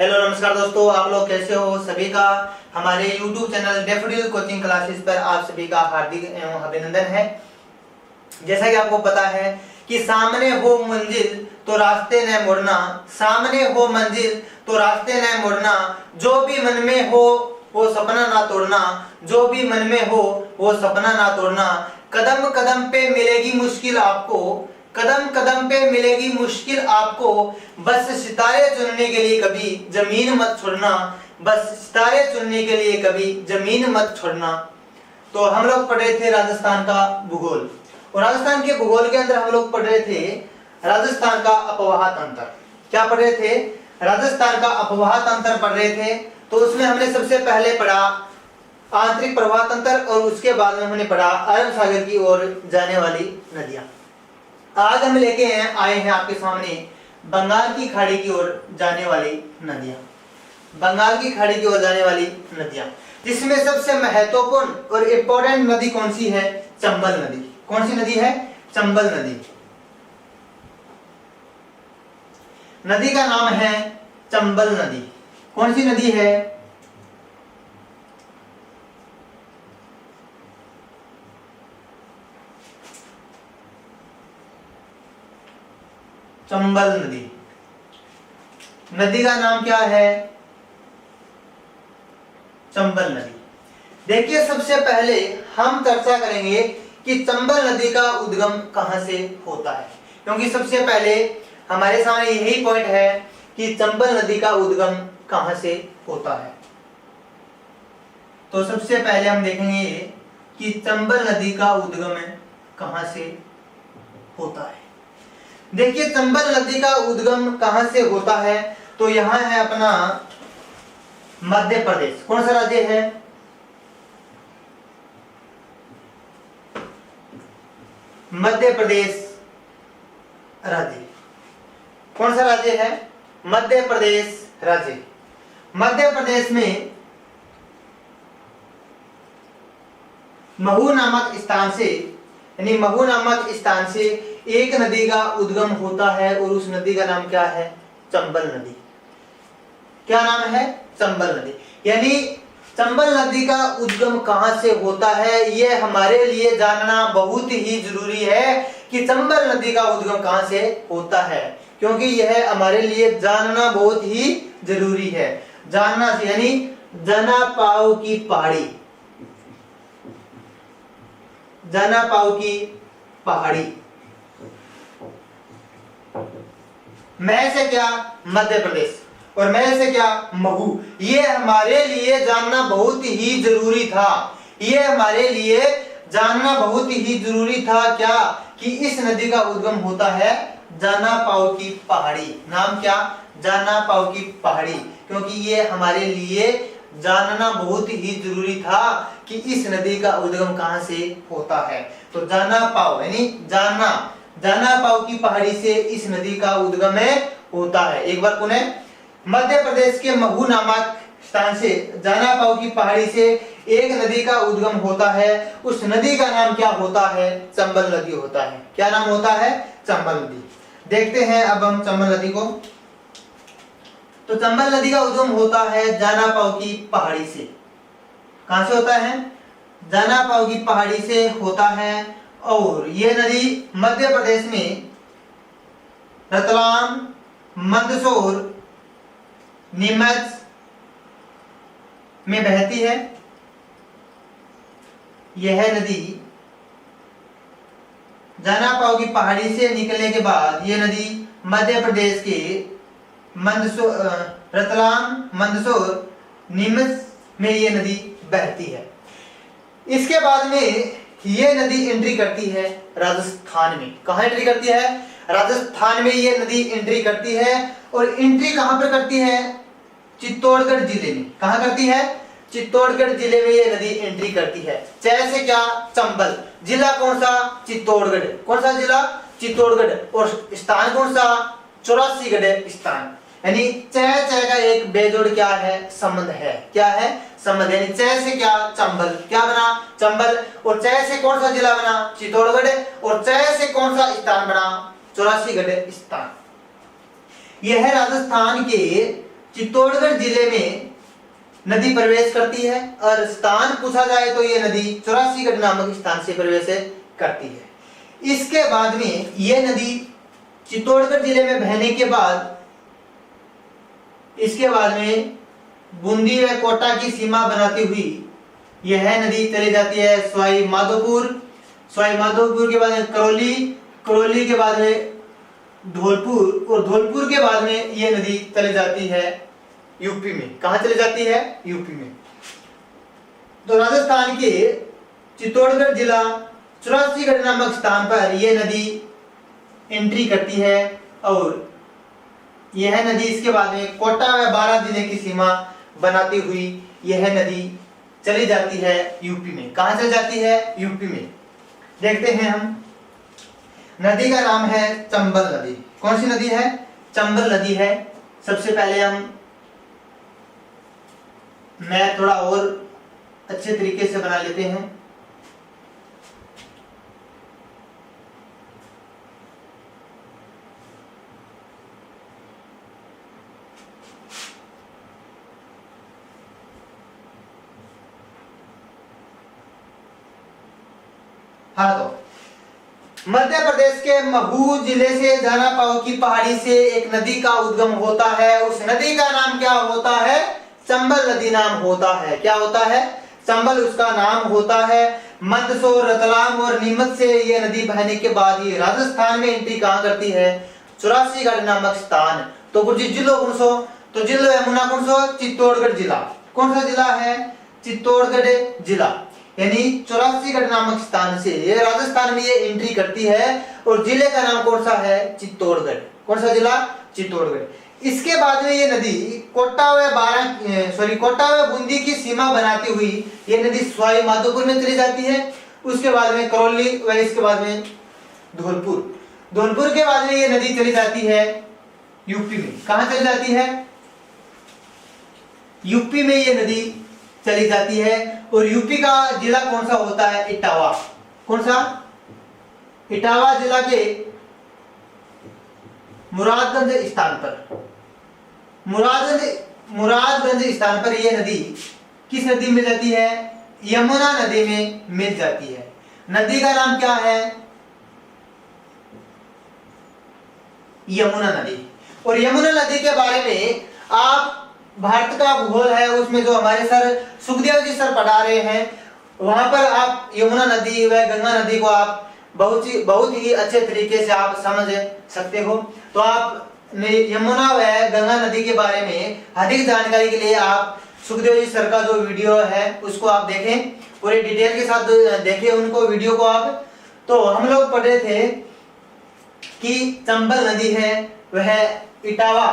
Hello नमस्कार दोस्तों, आप लोग कैसे हो? सभी का हमारे YouTube channel daffodil coaching classes पर आप सभी का हार्दिक एवं अभिनंदन है। जैसा कि आपको पता है कि सामने हो मंजिल तो रास्ते न मुड़ना, सामने हो मंजिल तो रास्ते न मुड़ना, जो भी मन में हो वो सपना ना तोड़ना, जो भी मन में हो वो सपना ना तोड़ना। कदम कदम पे मिलेगी मुश्किल आपको, कदम कदम पे मिलेगी मुश्किल आपको, बस सितारे चुनने के लिए कभी जमीन मत छोड़ना, बस सितारे चुनने के लिए कभी जमीन मत छोड़ना। तो हम लोग पढ़ रहे थे राजस्थान का भूगोल, और राजस्थान के भूगोल के अंदर हम लोग पढ़ रहे थे राजस्थान का अपवाह तंत्र। क्या पढ़ रहे थे? राजस्थान का अपवाह तंत्र पढ़ रहे थे। तो उसमें हमने सबसे पहले पढ़ा आंतरिक प्रवाह तंत्र, और उसके बाद में हमने पढ़ा अरब सागर की ओर जाने वाली नदियां। आज हम लेके आए हैं आपके सामने बंगाल की खाड़ी की ओर जाने वाली नदियां, बंगाल की खाड़ी की ओर जाने वाली नदियां, जिसमें सबसे महत्वपूर्ण और इम्पोर्टेंट नदी कौन सी है? चंबल नदी। कौन सी नदी है? चंबल नदी। नदी का नाम है चंबल नदी। कौन सी नदी है? चंबल नदी। नदी का नाम क्या है? चंबल नदी। देखिए, सबसे पहले हम चर्चा करेंगे कि चंबल नदी का उद्गम कहां से होता है, क्योंकि सबसे पहले हमारे सामने यही पॉइंट है कि चंबल नदी का उद्गम कहां से होता है। तो सबसे पहले हम देखेंगे कि चंबल नदी का उद्गम कहां से होता है। देखिए, चंबल नदी का उद्गम कहां से होता है, तो यहां है अपना मध्य प्रदेश। कौन सा राज्य है? मध्य प्रदेश राज्य। कौन सा राज्य है? मध्य प्रदेश राज्य। मध्य प्रदेश में महू नामक स्थान से, यानी महू नामक स्थान से एक नदी का उद्गम होता है, और उस नदी का नाम क्या है? चंबल नदी। क्या नाम है? चंबल नदी। यानी चंबल नदी का उद्गम कहां से होता है, यह हमारे लिए जानना बहुत ही जरूरी है कि चंबल नदी का उद्गम कहां से होता है, क्योंकि यह हमारे लिए जानना बहुत ही जरूरी है। जानना, यानी जनापाव की पहाड़ी, जनापाव की पहाड़ी। मैं से क्या? मध्य प्रदेश, और मैं से क्या? महू। ये हमारे लिए जानना बहुत ही जरूरी था। ये हमारे लिए जानना बहुत ही जरूरी था क्या? कि इस नदी का उद्गम होता है जनापाव की पहाड़ी। नाम क्या? जनापाव की पहाड़ी। क्योंकि ये हमारे लिए जानना बहुत ही जरूरी था कि इस नदी का उद्गम कहां से होता है। तो जनापाव यानी जानना, जनापाव की पहाड़ी से इस नदी का उद्गम होता है। एक बार पुनः, मध्य प्रदेश के महू नामक स्थान से, जनापाव की पहाड़ी से एक नदी का उद्गम होता है। उस नदी का नाम क्या होता है? चंबल नदी होता है। क्या नाम होता है? चंबल नदी। देखते हैं अब हम चंबल नदी को। तो चंबल नदी का उद्गम होता है जनापाव की पहाड़ी से। कहां से होता है? जनापाव की पहाड़ी से होता है, और यह नदी मध्य प्रदेश में रतलाम, मंदसौर, नीमच में बहती है। यह नदी जनापाव की पहाड़ी से निकलने के बाद यह नदी मध्य प्रदेश के रतलाम, मंदसौर, नीमच में यह नदी बहती है। इसके बाद में यह नदी एंट्री करती है राजस्थान में। कहां एंट्री करती है? राजस्थान में यह नदी एंट्री करती है, और एंट्री कहां पर करती है? चित्तौड़गढ़ जिले में। कहां करती है? चित्तौड़गढ़ जिले में यह नदी एंट्री करती है। जैसे क्या? चंबल। जिला कौन सा? चित्तौड़गढ़। कौन सा जिला? चित्तौड़गढ़। और स्थान कौन सा? 84गढ़ स्थान। यानी चय का एक बेजोड़ क्या है? संबंध है। क्या है? संबंध। यानी चय से क्या? चंबल। क्या बना? चंबल। और चय से कौन सा जिला बना? चित्तौड़गढ़। और चय से कौन सा स्थान बना? 84गढ़ स्थान। यह राजस्थान के चित्तौड़गढ़ जिले में नदी प्रवेश करती है, और स्थान पूछा जाए तो ये नदी 84गढ़ नामक स्थान से प्रवेश करती है। इसके बाद में ये नदी चित्तौड़गढ़ जिले में बहने के बाद इसके बाद में बूंदी व कोटा की सीमा बनाती हुई यह नदी चली जाती है सवाई माधोपुर, सवाई माधोपुर के बाद में करौली, करौली के बाद में धौलपुर, और धौलपुर के बाद में यह नदी चली जाती है यूपी में। कहां चली जाती है? यूपी में। तो राजस्थान के चित्तौड़गढ़ जिला 84गढ़ नामक स्थान पर यह नदी एंट्री करती है, और यह नदी इसके बाद में कोटा व बारां जिले की सीमा बनाती हुई यह नदी चली जाती है यूपी में। कहां चली जाती है? यूपी में। देखते हैं हम, नदी का नाम है चंबल नदी। कौन सी नदी है? चंबल नदी है। सबसे पहले हम मैप थोड़ा और अच्छे तरीके से बना लेते हैं। हाँ, तो मध्य प्रदेश के महू जिले से जाना पाओ की पहाड़ी से एक नदी का उद्गम होता है। उस नदी का नाम क्या होता है? चंबल नदी नाम होता है। क्या होता है? चंबल उसका नाम होता है। मंदसौर, रतलाम और नीमच से यह नदी बहने के बाद ये राजस्थान में एंट्री कहां करती है? 84गढ़ नामक स्थान। तो कुछ जिलो कौन सो? तो जिलो यमुना कौन सो? चित्तौड़गढ़ जिला। कौन सा जिला है? चित्तौड़गढ़ जिला। यानी 84गढ़ नामक स्थान से ये राजस्थान में ये एंट्री करती है, और जिले का नाम कौन सा है? चित्तौड़गढ़। कौन सा जिला? चित्तौड़गढ़। इसके बाद में ये नदी कोटा व बूंदी की सीमा बनाती हुई ये नदी सवाई माधोपुर में चली जाती है। उसके बाद में करौली व इसके बाद में धौलपुर, धौलपुर के बाद में ये नदी चली जाती है यूपी में। कहां चली जाती है? यूपी में ये नदी चली जाती है, और यूपी का जिला कौन सा होता है? इटावा। कौन सा? इटावा जिला के मुरादगंज स्थान पर, मुरादगंज स्थान पर यह नदी किस नदी में जाती है? यमुना नदी में मिल जाती है। नदी का नाम क्या है? यमुना नदी। और यमुना नदी के बारे में आप भारत का भूगोल है उसमें जो हमारे सर सुखदेव जी सर पढ़ा रहे हैं, वहां पर आप यमुना नदी व गंगा नदी को आप बहुत ही अच्छे तरीके से आप समझ सकते हो। तो आप यमुना व गंगा नदी के बारे में अधिक जानकारी के लिए आप सुखदेव जी सर का जो वीडियो है उसको आप देखें, पूरे डिटेल के साथ देखें उनको वीडियो को आप। तो हम लोग पढ़ रहे थे कि चंबल नदी है वह इटावा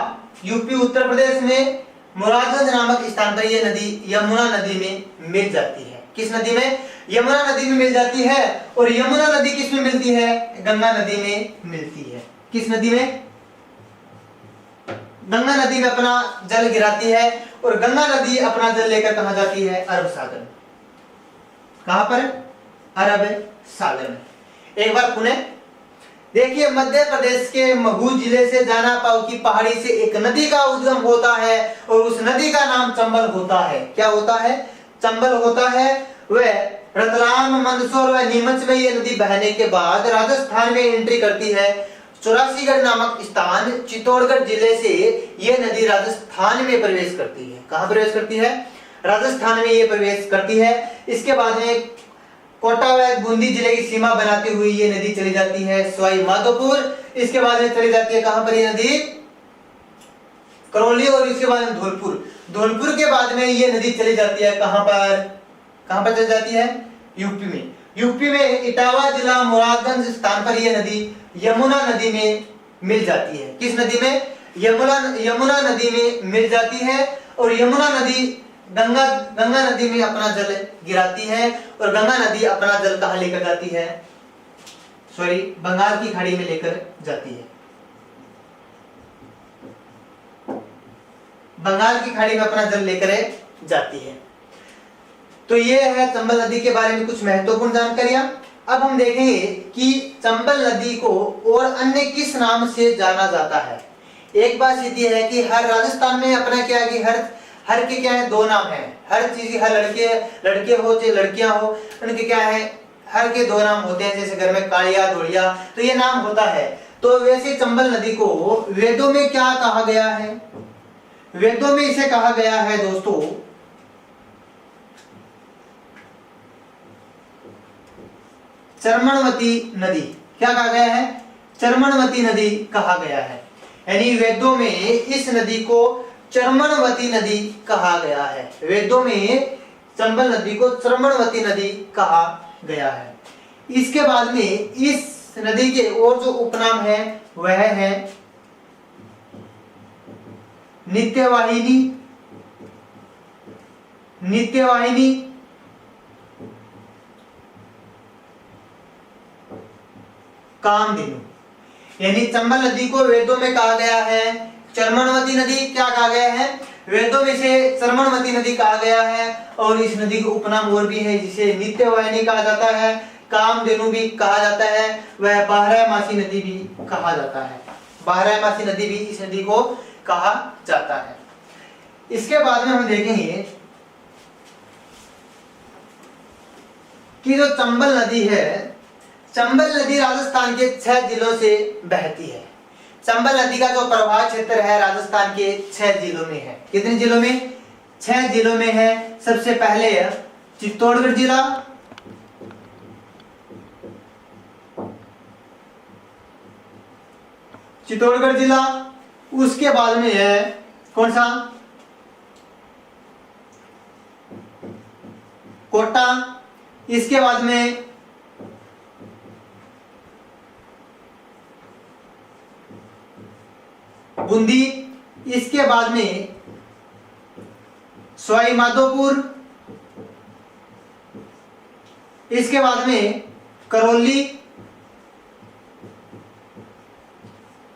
यूपी उत्तर प्रदेश में मुरादगंज नामक स्थान पर यह नदी यमुना नदी में मिल जाती है। किस नदी में? यमुना नदी में मिल जाती है। और यमुना नदी किस में मिलती है? गंगा नदी में मिलती है। किस नदी में? गंगा नदी में अपना जल गिराती है, और गंगा नदी अपना जल लेकर कहां जाती है? अरब सागर में। कहां पर? अरब सागर में। एक बार पुनः देखिए, मध्य प्रदेश के महू जिले से जाना पाओ की पहाड़ी से एक नदी का उद्गम होता है, और उस नदी का नाम चंबल होता है। क्या होता है? चंबल होता है। वह रतलाम, मंदसौर व नीमच में यह नदी बहने के बाद राजस्थान में एंट्री करती है। 84गढ़ नामक स्थान चित्तौड़गढ़ जिले से यह नदी राजस्थान में प्रवेश करती है। कहां प्रवेश करती है? राजस्थान में यह प्रवेश करती है। इसके बाद में कोटा व बूंदी जिले की सीमा बनाती हुई ये नदी चली जाती है सवाई माधोपुर। इसके बाद में चली जाती है कहां पर ये नदी? करौली, और इसके बाद में धौलपुर। धौलपुर के बाद में ये नदी चली जाती है कहां पर? कहां पर चली जाती है? यूपी में। यूपी में इटावा जिला मुरादगंज स्थान पर यह नदी यमुना नदी में मिल जाती है। किस नदी में? यमुना नदी में मिल जाती है। और यमुना नदी गंगा नदी में अपना जल गिराती है, और गंगा नदी अपना जल कहां लेकर जाती है? बंगाल की खाड़ी में लेकर जाती है। बंगाल की खाड़ी में अपना जल लेकर जाती है। तो ये है चंबल नदी के बारे में कुछ महत्वपूर्ण जानकारियां। अब हम देखेंगे कि चंबल नदी को और अन्य किस नाम से जाना जाता है। एक बात सीधी है कि हर राजस्थान में अपना क्या है कि हर के क्या है 2 नाम है। हर चीज हर लड़के हो चाहे लड़कियां हो, उनके क्या है हर के 2 नाम होते हैं। जैसे घर में कालिया धोलिया, तो ये नाम होता है। तो वैसे चंबल नदी को वेदों में क्या कहा गया है? वेदों में इसे कहा गया है दोस्तों चर्मणवती नदी। क्या कहा गया है? चर्मणवती नदी कहा गया है। यानी वेदों में इस नदी को चर्मणवती नदी कहा गया है। वेदों में चंबल नदी को चर्मणवती नदी कहा गया है। इसके बाद में इस नदी के और जो उपनाम है वह है नित्यवाहिनी, नित्यवाहिनी, कामधेनु। यानी चंबल नदी को वेदों में कहा गया है चर्मणवती नदी। क्या कहा गया है? वेदों में से चर्मणवती नदी कहा गया है। और इस नदी को उपनाम और भी है जिसे नित्यवाहिनी कहा जाता है, कामधेनु भी कहा जाता है, वह बारहमासी नदी भी कहा जाता है। बारहमासी नदी भी इस नदी को कहा जाता है। इसके बाद में हम देखेंगे कि जो चंबल नदी है, चंबल नदी राजस्थान के 6 जिलों से बहती है। चंबल नदी का जो प्रवाह क्षेत्र है राजस्थान के 6 जिलों में है। कितने जिलों में? 6 जिलों में है। सबसे पहले चित्तौड़गढ़ जिला, चित्तौड़गढ़ जिला, उसके बाद में है कौन सा? कोटा, इसके बाद में बूंदी, इसके बाद में सवाई माधोपुर, इसके बाद में करौली,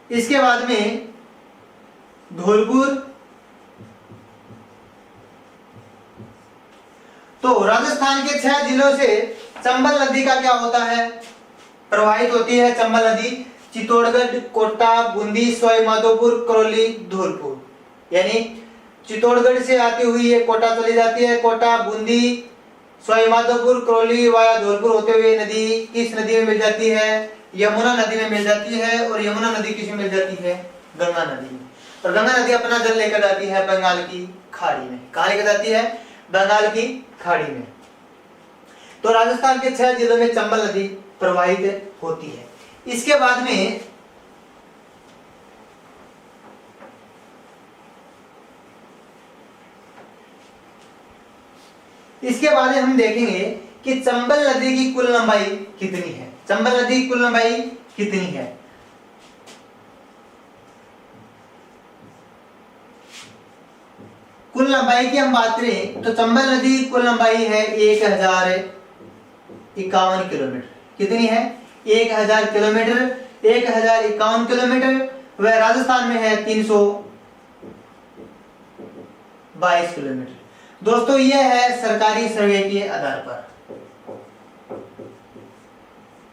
इसके बाद में धौलपुर। तो राजस्थान के 6 जिलों से चंबल नदी का क्या होता है? प्रवाहित होती है चंबल नदी। चित्तौड़गढ़, कोटा, बूंदी, सवाई माधोपुर, करौली, धौलपुर। यानी चित्तौड़गढ़ से आती हुई ये कोटा चली जाती है। कोटा, बूंदी, सवाई माधोपुर, करौली वाया धौलपुर होते हुए नदी किस नदी में मिल जाती है? यमुना नदी में मिल जाती है। और यमुना नदी किस में मिल जाती है? गंगा नदी में। और गंगा नदी अपना जल लेकर जाती है बंगाल की खाड़ी में। कहाँ लेकर जाती है? बंगाल की खाड़ी में। तो राजस्थान के 6 जिलों में चंबल नदी प्रवाहित होती है। इसके बाद में हम देखेंगे कि चंबल नदी की कुल लंबाई कितनी है। चंबल नदी की कुल लंबाई कितनी है? कुल लंबाई की हम बात करें तो चंबल नदी की कुल लंबाई है 1051 किलोमीटर। कितनी है? 1000 किलोमीटर, 1051 किलोमीटर। वह राजस्थान में है 322 किलोमीटर। दोस्तों यह है सरकारी सर्वे के आधार पर,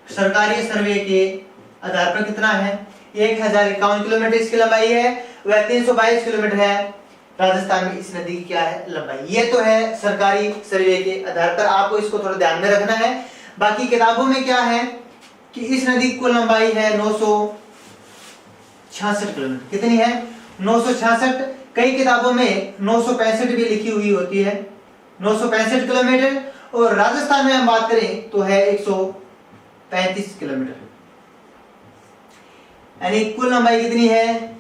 सरकारी सर्वे के आधार पर कितना है? 1051 किलोमीटर इसकी लंबाई है। वह 322 किलोमीटर है राजस्थान में इस नदी की क्या है लंबाई। ये तो है सरकारी सर्वे के आधार पर, आपको इसको थोड़ा ध्यान में रखना है। बाकी किताबों में क्या है कि इस नदी की कुल लंबाई है 966 किलोमीटर। कितनी है? 966। कई किताबों में 965 भी लिखी हुई होती है, 965 किलोमीटर। और राजस्थान में हम बात करें तो है 135 किलोमीटर। यानी कुल लंबाई कितनी है?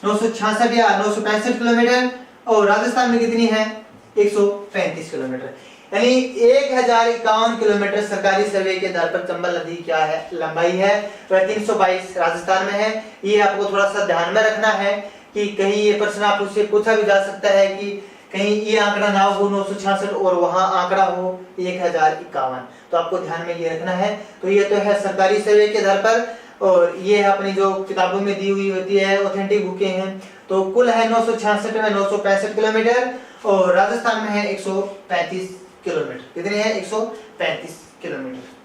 966 या 965 किलोमीटर। और राजस्थान में कितनी है? 135 किलोमीटर। यानी 1051 किलोमीटर सरकारी सर्वे के आधार पर चंबल नदी क्या है लंबाई है। वह 322 राजस्थान में है। ये आपको थोड़ा सा ध्यान में रखना है कि कहीं ये प्रश्न आपसे पूछा भी जा सकता है कि कहीं ये आंकड़ा ना हो 966 और वहां आंकड़ा हो 1051। तो आपको ध्यान में ये रखना है। तो ये तो है सरकारी सर्वे के आधार पर। और ये है अपनी जो किताबों में दी हुई होती है, ऑथेंटिक बुकें हैं। तो कुल है 966 में 965 किलोमीटर। और राजस्थान में है 135 किलोमीटर। कितने हैं? 135 किलोमीटर।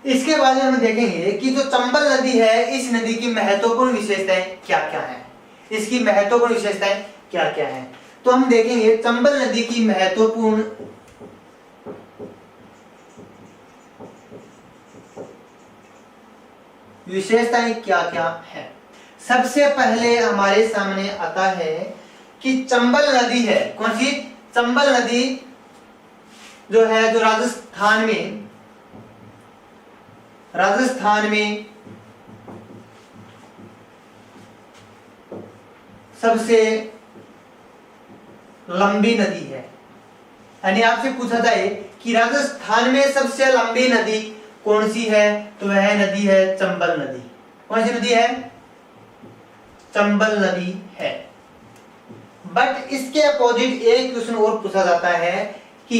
इसके बाद में हम देखेंगे कि जो चंबल नदी है, इस नदी की महत्वपूर्ण विशेषताएं क्या क्या हैं, इसकी महत्वपूर्ण विशेषताएं क्या क्या हैं। तो हम देखेंगे चंबल नदी की महत्वपूर्ण विशेषताएं क्या क्या है। सबसे पहले हमारे सामने आता है कि चंबल नदी है, कौन सी? चंबल नदी जो है, जो राजस्थान में सबसे लंबी नदी है। यानी आपसे पूछा जाए कि राजस्थान में सबसे लंबी नदी कौन सी है, तो वह नदी है चंबल नदी। कौन सी नदी है? चंबल नदी है। बट इसके अपोजिट एक क्वेश्चन और पूछा जाता है कि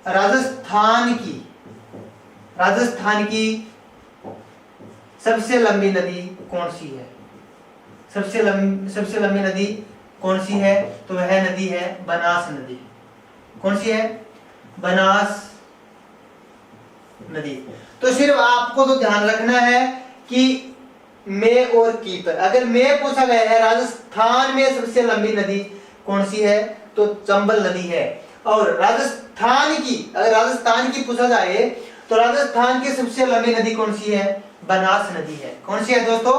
राजस्थान की सबसे लंबी नदी कौन सी है? सबसे लंबी नदी कौन सी है, तो वह नदी है बनास नदी। कौन सी है? बनास नदी। तो सिर्फ आपको तो ध्यान रखना है कि में और की पर, अगर में पूछा गया है राजस्थान में सबसे लंबी नदी कौन सी है, तो चंबल नदी है। और अगर राजस्थान की पूछा जाए तो राजस्थान की सबसे लंबी नदी कौन सी है? बनास नदी है। कौन सी है दोस्तों?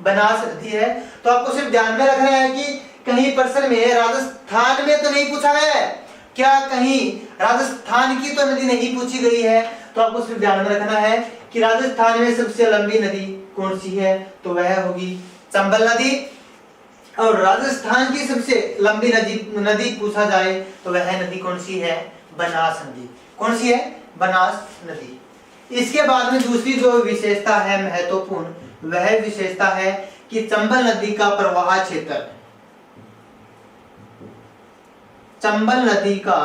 बनास नदी है। तो आपको सिर्फ ध्यान में रखना है कि कहीं प्रश्न में राजस्थान में तो नहीं पूछा गया है क्या, कहीं राजस्थान की तो नदी नहीं पूछी गई है। तो आपको सिर्फ ध्यान में रखना है कि राजस्थान में सबसे लंबी नदी कौन सी है, तो वह होगी चंबल नदी। और राजस्थान की सबसे लंबी नदी पूछा जाए तो वह नदी कौन सी है? बनास नदी। कौन सी है? बनास नदी। इसके बाद में दूसरी जो विशेषता है महत्वपूर्ण, वह विशेषता है कि चंबल नदी का प्रवाह क्षेत्र, चंबल नदी का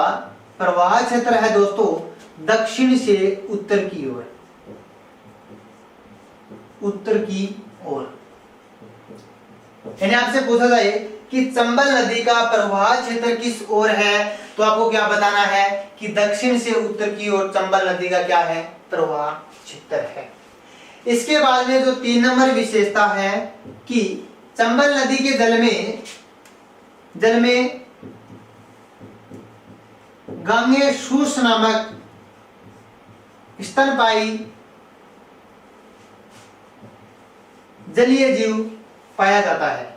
प्रवाह क्षेत्र है दोस्तों दक्षिण से उत्तर की ओर, यानी आपसे पूछा जाए कि चंबल नदी का प्रवाह क्षेत्र किस ओर है, तो आपको क्या बताना है कि दक्षिण से उत्तर की ओर चंबल नदी का क्या है? प्रवाह क्षेत्र है। इसके बाद में जो 3 नंबर विशेषता है कि चंबल नदी के जल में गांगेसूस नामक स्तनपायी जलीय जीव पाया जाता है।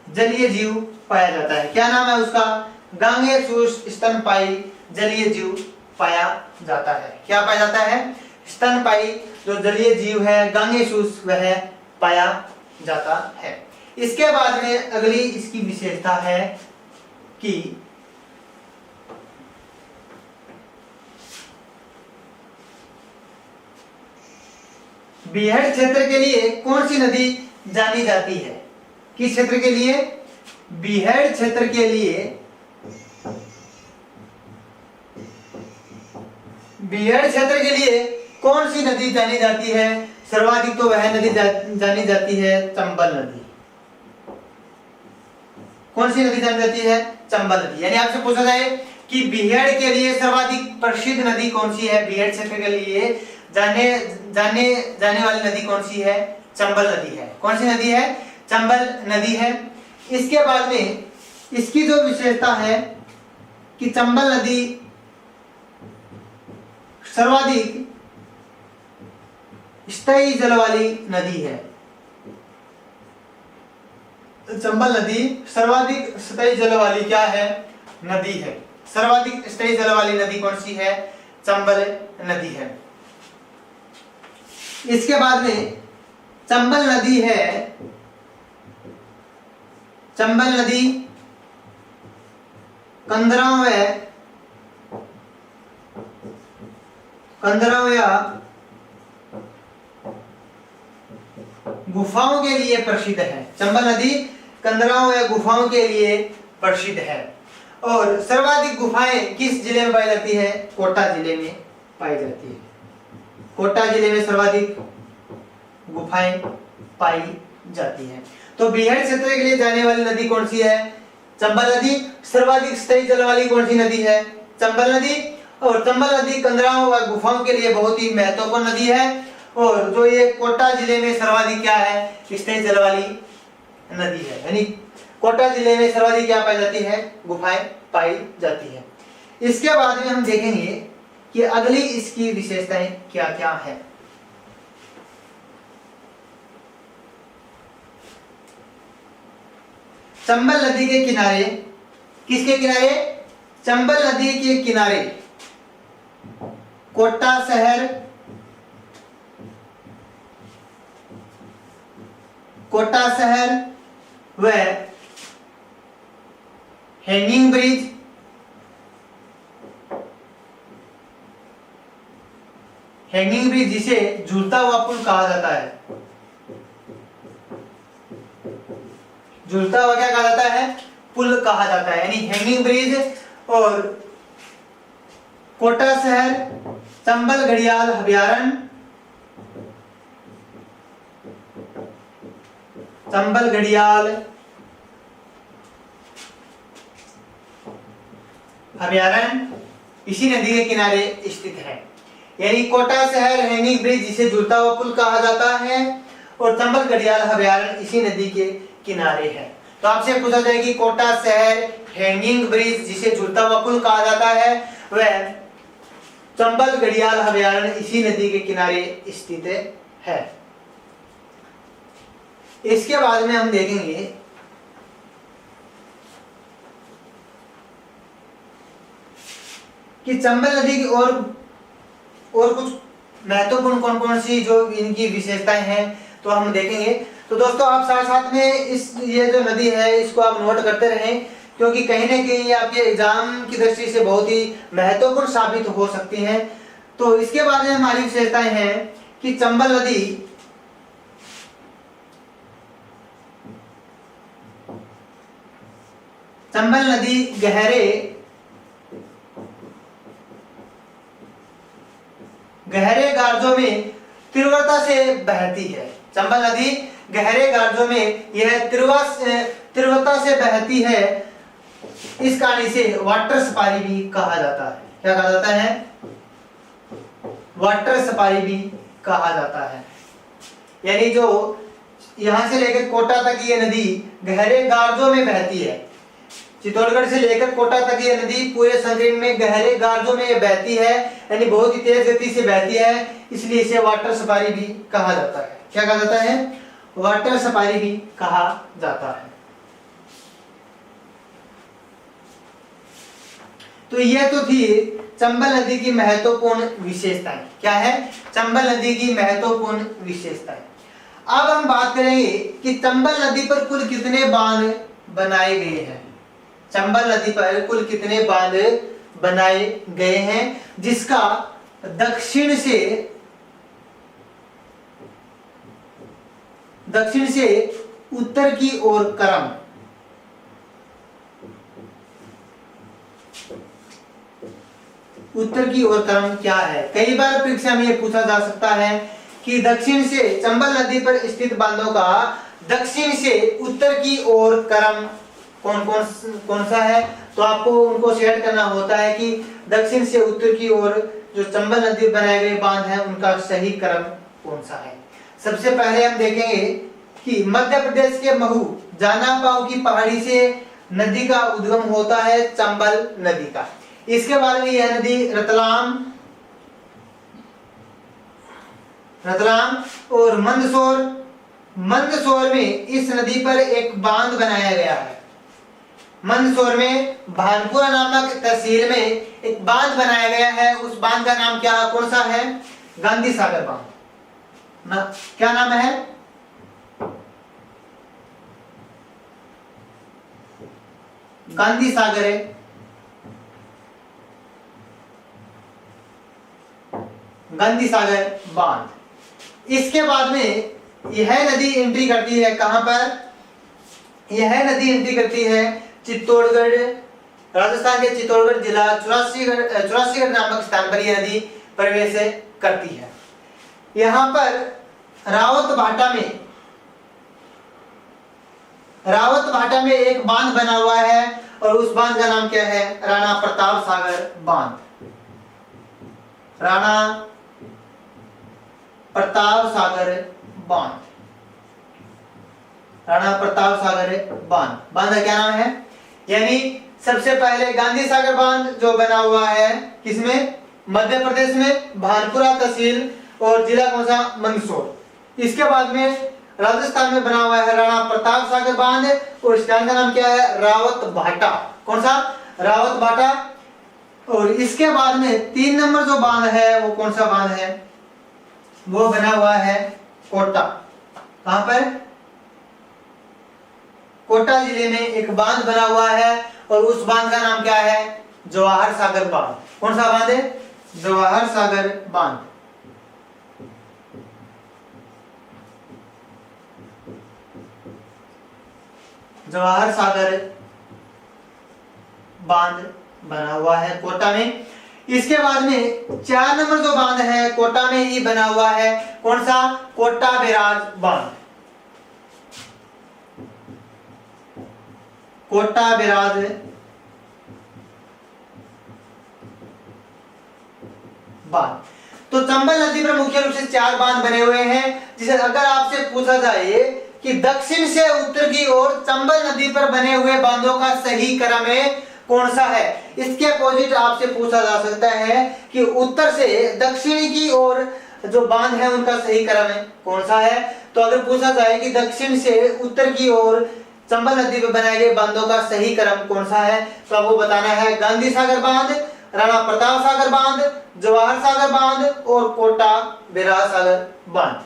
जलीय जीव पाया जाता है। क्या नाम है उसका? गांगेसूस स्तनपायी जलीय जीव पाया जाता है। क्या पाया जाता है? स्तनपायी जो जलीय जीव है गांगेसूस, वह पाया जाता है। इसके बाद में अगली इसकी विशेषता है कि बीहड़ क्षेत्र के लिए कौन सी नदी जानी जाती है? किस क्षेत्र के लिए? बीहड़ क्षेत्र के लिए कौन सी नदी जानी जाती है? सर्वाधिक तो वह नदी जानी जाती है चंबल नदी। कौन सी नदी जानी जाती है? चंबल नदी। यानी आपसे पूछा जाए कि बीहड़ के लिए सर्वाधिक प्रसिद्ध नदी कौन सी है, बीहड़ क्षेत्र के लिए जाने वाली नदी कौन सी है? चंबल नदी है। कौन सी नदी है? चंबल नदी है। इसके बाद में इसकी जो विशेषता है कि चंबल नदी सर्वाधिक स्थायी जल वाली नदी है। चंबल नदी सर्वाधिक स्थायी जल वाली क्या है? नदी है। सर्वाधिक स्थायी जल वाली नदी कौन सी है? चंबल नदी है। इसके बाद में चंबल नदी है, चंबल नदी 15वें गुफाओं के लिए प्रसिद्ध है। चंबल नदी 15वें गुफाओं के लिए प्रसिद्ध है। और सर्वाधिक गुफाएं किस जिले में पाई जाती है? कोटा जिले में पाई जाती है। कोटा जिले में सर्वाधिक गुफाएं पाई जाती हैं। तो बीहड़ क्षेत्र के लिए जाने वाली नदी कौन सी है? चंबल नदी। सर्वाधिक स्थायी जल वाली कौन सी नदी है? चंबल नदी। और चंबल नदी कंदराओं व गुफाओं के लिए बहुत ही महत्वपूर्ण नदी है। और जो ये कोटा जिले में सर्वाधिक क्या है, स्थिर जल वाली नदी है, यानी कोटा जिले में सर्वाधिक क्या पाई जाती है, गुफाएं पाई जाती है। इसके बाद में हम देखेंगे कि अगली इसकी विशेषताएं क्या क्या है। चंबल नदी के किनारे, किसके किनारे, चंबल नदी के किनारे कोटा शहर, कोटा शहर व हैंगिंग ब्रिज, हैंगिंग ब्रिज जिसे झूलता हुआ पुल कहा जाता है, झूलता हुआ क्या कहा जाता है, पुल कहा जाता है, यानी हैंगिंग ब्रिज और कोटा शहर, चंबल घड़ियाल अभयारण्य, चंबल घड़ियाल अभयारण्य इसी नदी के किनारे स्थित है। यानी कोटा शहर, हैंगिंग ब्रिज जिसे झूलता हुआ पुल कहा जाता है और चंबल घड़ियाल अभयारण्य इसी नदी के किनारे है। तो आपसे पूछा जाए कि कोटा शहर, हैंगिंग ब्रिज जिसे झूलता हुआ पुल कहा जाता है वह चंबल घड़ियाल अभयारण्य इसी नदी के किनारे स्थित है। इसके बाद में हम देखेंगे कि चंबल नदी की और कुछ महत्वपूर्ण कौन कौन सी जो इनकी विशेषताएं हैं तो हम देखेंगे। तो दोस्तों आप साथ साथ में इस ये जो नदी है इसको आप नोट करते रहें, क्योंकि कहीं ना कहीं ये आपके एग्जाम की दृष्टि से बहुत ही महत्वपूर्ण साबित हो सकती हैं। तो इसके बाद में हमारी विशेषताएं हैं कि चंबल नदी गहरे गार्जों में तीव्रता से बहती है। चंबल नदी गहरे गार्जों में यह तीव्रता से बहती है। इस कारण इसे वाटर सफारी भी कहा जाता है। क्या कहा जाता है? वाटर सफारी भी कहा जाता है। यानी जो यहां से लेकर कोटा तक ये नदी गहरे गार्जों में बहती है। चित्तौड़गढ़ से लेकर कोटा तक ये नदी पूरे संकीर्ण में गहरे गार्जों में बहती है, यानी बहुत ही तेज गति से बहती है, इसलिए इसे वाटर सफारी भी कहा जाता है। क्या कहा जाता है? वाटर सफारी भी कहा जाता है। तो यह तो थी चंबल नदी की महत्वपूर्ण विशेषताएं। क्या है? चंबल नदी की महत्वपूर्ण विशेषताएं। अब हम बात करेंगे कि चंबल नदी पर कुल कितने बांध बनाए गए हैं। चंबल नदी पर कुल कितने बांध बनाए गए हैं, जिसका दक्षिण से उत्तर की ओर क्रम, उत्तर की ओर क्रम क्या है? कई बार परीक्षा में यह पूछा जा सकता है कि दक्षिण से चंबल नदी पर स्थित बांधों का दक्षिण से उत्तर की ओर क्रम कौन सा है? तो आपको उनको शेयर करना होता है कि दक्षिण से उत्तर की ओर जो चंबल नदी बनाए गए बांध हैं उनका सही क्रम कौन सा है। सबसे पहले हम देखेंगे कि मध्य प्रदेश के महू जानापाव की पहाड़ी से नदी का उद्गम होता है चंबल नदी का। इसके बाद में यह नदी रतलाम और मंदसौर में इस नदी पर एक बांध बनाया गया है। मंदसौर में भानपुरा नामक तहसील में एक बांध बनाया गया है। उस बांध का नाम कौन सा है? गांधी सागर बांध। क्या नाम है? गांधी सागर है। गांधी सागर बांध। इसके बाद में यह नदी एंट्री करती है कहां पर? यह नदी एंट्री करती है चित्तौड़गढ़, राजस्थान के चित्तौड़गढ़ जिला चौरासीगढ़ नामक स्थान पर यह नदी प्रवेश करती है। यहां पर रावत भाटा में एक बांध बना हुआ है और उस बांध का नाम क्या है? राणा प्रताप सागर बांध। राणा प्रताप सागर बांध। राणा प्रताप सागर बांध, बांध का क्या नाम है? यानी सबसे पहले गांधी सागर बांध जो बना हुआ है किसमें? मध्य प्रदेश में भानपुरा तहसील और जिला कौन सा? मंदसौर। इसके बाद में राजस्थान में बना हुआ है राणा प्रताप सागर बांध और इस का नाम क्या है? रावत भाटा। कौन सा? रावत भाटा। और इसके बाद में 3 नंबर जो बांध है वो कौन सा बांध है? वो बना हुआ है कोटा। कहां पर? कोटा जिले में एक बांध बना हुआ है और उस बांध का नाम क्या है? जवाहर सागर बांध। कौन सा बांध है? जवाहर सागर बांध। जवाहर सागर बांध बना हुआ है कोटा में। इसके बाद में 4 नंबर जो बांध है कोटा में ही बना हुआ है, कौन सा? कोटा बैराज बांध। कोटा बैराज बांध। तो चंबल नदी पर मुख्य रूप से 4 बांध बने हुए हैं, जिसे अगर आपसे पूछा जाए कि दक्षिण से उत्तर की ओर चंबल नदी पर बने हुए बांधों का सही क्रम कौन सा है, इसके अपोजिट आपसे पूछा जा सकता है कि उत्तर से दक्षिण की ओर जो बांध है उनका सही क्रम कौन सा है। तो अगर पूछा जाए कि दक्षिण से उत्तर की ओर चंबल नदी पर बनाए गए बांधों का सही क्रम कौन सा है, तो आपको बताना है गांधी सागर बांध, राणा प्रताप सागर बांध, जवाहर सागर बांध और कोटा बैराज सागर बांध।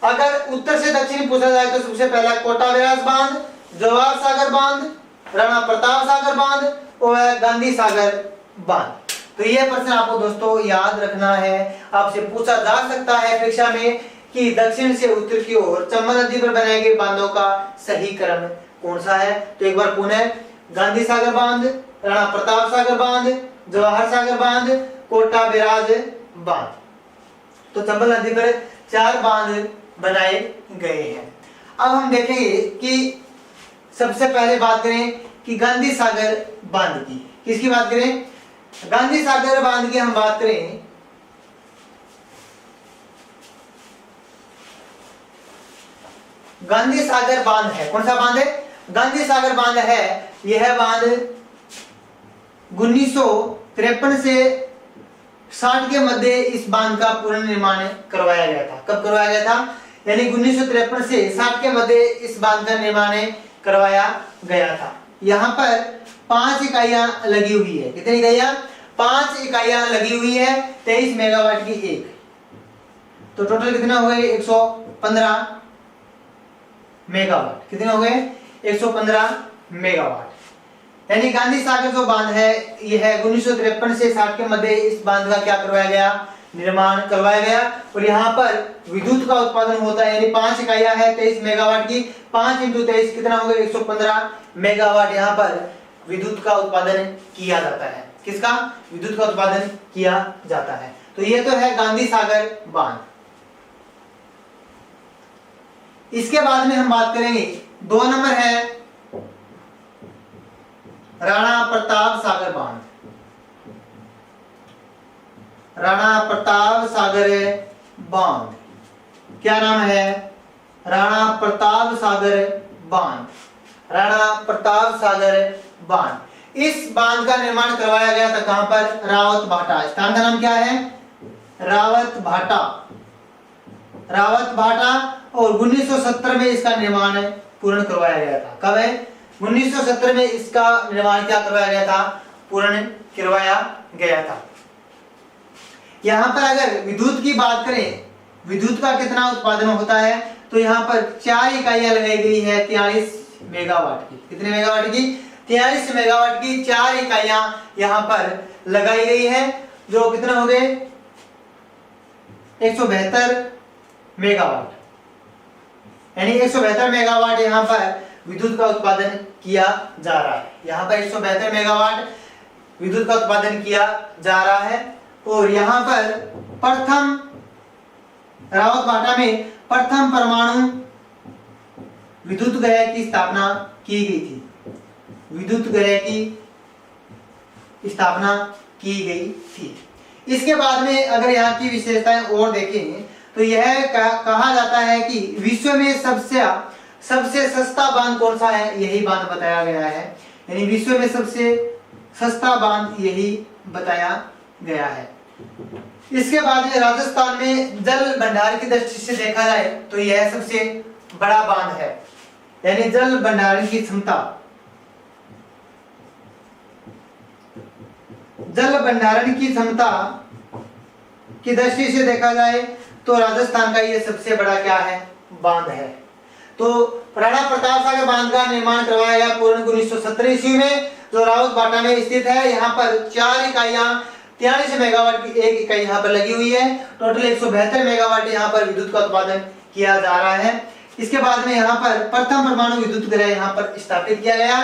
अगर उत्तर से दक्षिण पूछा जाए तो सबसे पहला कोटा बैराज बांध, जवाहर सागर बांध, राणा प्रताप सागर बांध और गांधी सागर बांध। तो यह प्रश्न आपको दोस्तों याद रखना है। आपसे पूछा जा सकता है परीक्षा में कि दक्षिण से उत्तर की ओर चंबल नदी पर बनाए गए बांधों का सही क्रम कौन सा है। तो एक बार पुनः गांधी सागर बांध, राणा प्रताप सागर बांध, जवाहर सागर बांध, कोटा बैराज बांध। तो चंबल नदी पर 4 बांध बनाए गए हैं। अब हम देखेंगे कि सबसे पहले बात करें कि गांधी सागर बांध की। किसकी बात करें? गांधी सागर बांध की हम बात करें गांधी सागर बांध है, कौन सा बांध है? गांधी सागर बांध है। यह बांध 1953 से 60 के मध्य इस बांध का पुनर्निर्माण करवाया गया था। कब करवाया गया था? यानी 1953 से 60 के मध्य इस बांध का निर्माण करवाया गया था। यहाँ पर 5 इकाइयां लगी हुई है। कितनी इकाइयां? 5 इकाइयां लगी हुई है। 23 मेगावाट की एक, तो टोटल कितना हो गए? 115 मेगावाट। कितने हो गए? 115 मेगावाट। यानी गांधी सागर जो बांध है यह 1953 से 60 के मध्य इस बांध का क्या करवाया गया? निर्माण करवाया गया। और यहाँ पर विद्युत का उत्पादन होता है, यानी 5 इकाइयां है 23 मेगावाट की। 5 × 23 कितना हो गया? 115 मेगावाट यहाँ पर विद्युत का उत्पादन किया जाता है। किसका? विद्युत का उत्पादन किया जाता है। तो ये तो है गांधी सागर बांध। इसके बाद में हम बात करेंगे 2 नंबर है राणा प्रताप सागर बांध। राणा प्रताप सागर बांध, क्या नाम है? राणा प्रताप सागर बांध। राणा प्रताप सागर बांध। इस बांध का निर्माण करवाया गया था कहां पर? रावत भाटा। स्थान का नाम क्या है? रावत भाटा। रावत भाटा। और 1970 में इसका निर्माण पूर्ण करवाया गया था। कब है? 1970 में इसका निर्माण क्या करवाया गया था? पूर्ण करवाया गया था। यहाँ पर अगर विद्युत की बात करें, विद्युत का कितना उत्पादन होता है, तो यहाँ पर 4 इकाइयां लगाई गई है 43 मेगावाट की। कितने मेगावाट की? 43 मेगावाट की 4 इकाइयां यहाँ पर लगाई गई है, जो कितना हो गए? 172 मेगावाट। यानी 172 मेगावाट यहाँ पर विद्युत का उत्पादन किया जा रहा है। यहाँ पर 172 मेगावाट विद्युत का उत्पादन किया जा रहा है। और यहाँ पर प्रथम रावत भाटा में प्रथम परमाणु विद्युत गृह की स्थापना की गई थी। विद्युत गृह की स्थापना की गई थी। इसके बाद में अगर यहाँ की विशेषताएं और देखें तो यह कहा जाता है कि विश्व में सबसे सस्ता बांध कौन सा है, यही बांध बताया गया है। यानी विश्व में सबसे सस्ता बांध यही बताया गया है। इसके बाद में राजस्थान में जल भंडार की दृष्टि से देखा जाए तो यह सबसे बड़ा बांध है। यानी जल भंडारण की क्षमता, जल भंडारण की क्षमता की दृष्टि से देखा जाए तो राजस्थान का यह सबसे बड़ा क्या है, बांध है। तो राणा प्रताप सागर बांध का निर्माण करवाया गया पूर्ण 1970 ईस्वी में, जो रावतबाटा में स्थित है। यहाँ पर 4 इकाइयां 43 मेगावाट की एक इकाई यहाँ पर लगी हुई है। टोटल 172 मेगावाट यहाँ पर विद्युत का उत्पादन किया जा रहा है। इसके बाद में यहाँ पर प्रथम परमाणु विद्युत गृह यहाँ पर स्थापित किया गया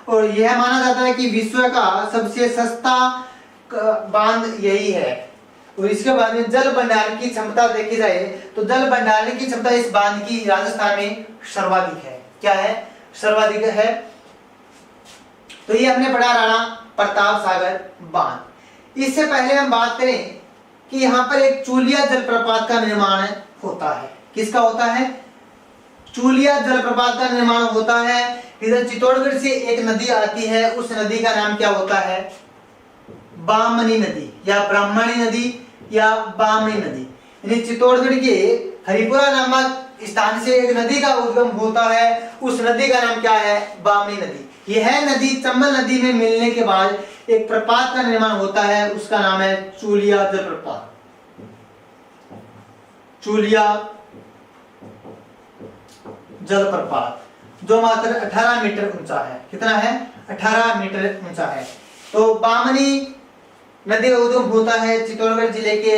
और यह माना जाता है कि विश्व का सबसे सस्ता बांध यही है। और इसके बाद में जल भंडारण की क्षमता देखी जाए तो जल भंडारण की क्षमता इस बांध की राजस्थान में सर्वाधिक है। क्या है, सर्वाधिक है। तो ये हमने पढ़ा राणा प्रताप सागर बांध। इससे पहले हम बात करें कि यहाँ पर एक चूलिया जलप्रपात का निर्माण होता है। किसका होता है, चूलिया जलप्रपात का निर्माण होता है। इधर चित्तौड़गढ़ से एक नदी आती है, उस नदी का नाम क्या होता है, बामनी नदी या ब्राह्मणी नदी या बामनी नदी। यानी चित्तौड़गढ़ के हरिपुरा नामक स्थान से एक नदी का उद्गम होता है, उस नदी का नाम क्या है, बामनी नदी। यह नदी चंबल नदी में मिलने के बाद एक प्रपात का निर्माण होता है, उसका नाम है चूलिया जलप्रपात। चूलिया जलप्रपात जो मात्र 18 मीटर ऊंचा है। कितना है, 18 मीटर ऊंचा है। तो बामनी नदी का उद्गम होता है चित्तौड़गढ़ जिले के